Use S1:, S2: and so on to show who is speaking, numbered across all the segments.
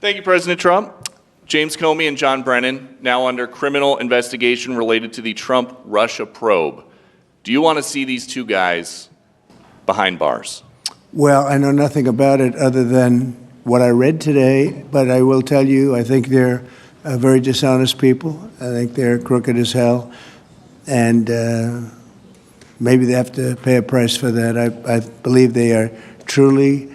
S1: Thank you, President Trump. James Comey and John Brennan, now under criminal investigation related to the Trump-Russia probe. Do you want to see these two guys behind bars?
S2: Well, I know nothing about it other than what I read today, but I will tell you, I think they're very dishonest people. I think they're crooked as hell, and maybe they have to pay a price for that. I believe they are truly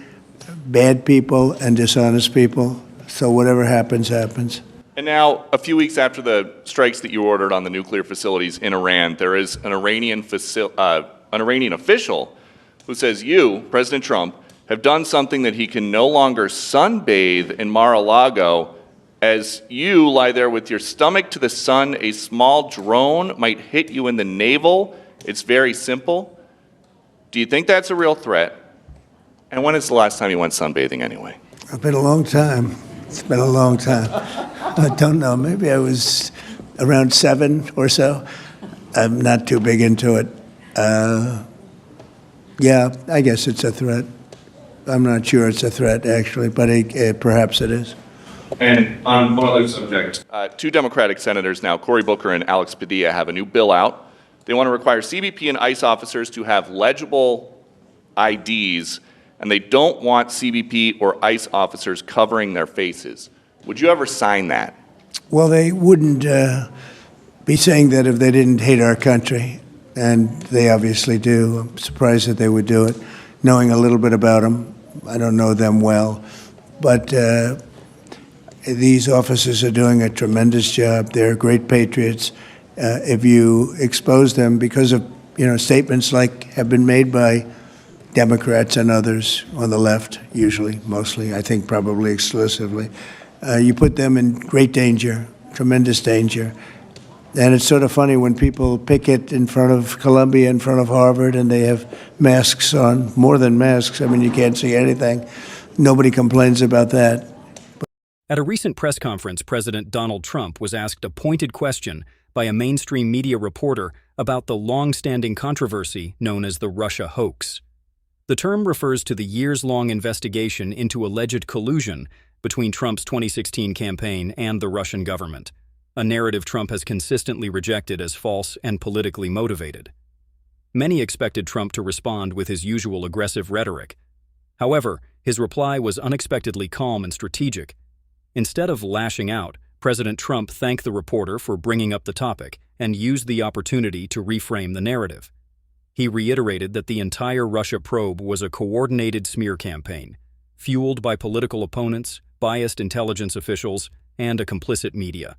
S2: bad people and dishonest people, so whatever happens, happens.
S1: And now, a few weeks after the strikes that you ordered on the nuclear facilities in Iran, there is an Iranian official who says you, President Trump, have done something that he can no longer sunbathe in Mar-a-Lago. As you lie there with your stomach to the sun, a small drone might hit you in the navel. It's very simple. Do you think that's a real threat? And when is the last time you went sunbathing anyway?
S2: It's been a long time. It's been a long time. I don't know. Maybe I was around 7 or so. I'm not too big into it. Yeah, I guess it's a threat. I'm not sure it's a threat, actually, but perhaps it is.
S1: And on one other subject, two Democratic senators now, Cory Booker and Alex Padilla, have a new bill out. They want to require CBP and ICE officers to have legible IDs, and they don't want CBP or ICE officers covering their faces. Would you ever sign that?
S2: Well, they wouldn't be saying that if they didn't hate our country, and they obviously do. I'm surprised that they would do it, knowing a little bit about them. I don't know them well, but these officers are doing a tremendous job. They're great patriots. If you expose them because of statements like have been made by Democrats and others on the left, usually, mostly, I think probably exclusively, you put them in great danger, tremendous danger. And it's sort of funny when people picket in front of Columbia, in front of Harvard, and they have masks on, more than masks. I mean, you can't see anything. Nobody complains about that.
S3: At a recent press conference, President Donald Trump was asked a pointed question by a mainstream media reporter about the long-standing controversy known as the Russia hoax. The term refers to the years-long investigation into alleged collusion between Trump's 2016 campaign and the Russian government, a narrative Trump has consistently rejected as false and politically motivated. Many expected Trump to respond with his usual aggressive rhetoric. However, his reply was unexpectedly calm and strategic. Instead of lashing out, President Trump thanked the reporter for bringing up the topic and used the opportunity to reframe the narrative. He reiterated that the entire Russia probe was a coordinated smear campaign, fueled by political opponents, biased intelligence officials, and a complicit media.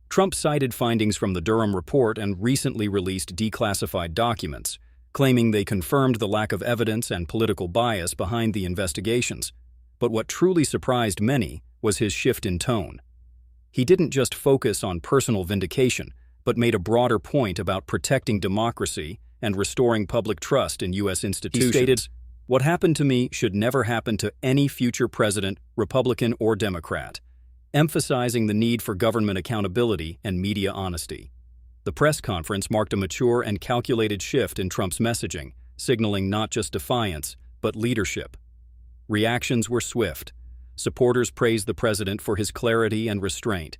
S3: Trump cited findings from the Durham Report and recently released declassified documents, claiming they confirmed the lack of evidence and political bias behind the investigations. But what truly surprised many was his shift in tone. He didn't just focus on personal vindication, but made a broader point about protecting democracy and restoring public trust in U.S. institutions. He stated, "What happened to me should never happen to any future president, Republican or Democrat," emphasizing the need for government accountability and media honesty. The press conference marked a mature and calculated shift in Trump's messaging, signaling not just defiance, but leadership. Reactions were swift. Supporters praised the president for his clarity and restraint.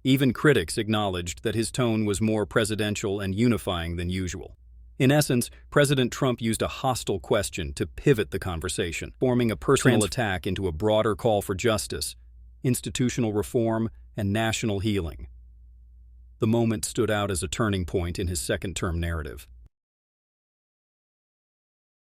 S3: Even critics acknowledged that his tone was more presidential and unifying than usual. In essence, President Trump used a hostile question to pivot the conversation, forming a personal attack into a broader call for justice, institutional reform, and national healing. The moment stood out as a turning point in his second-term narrative.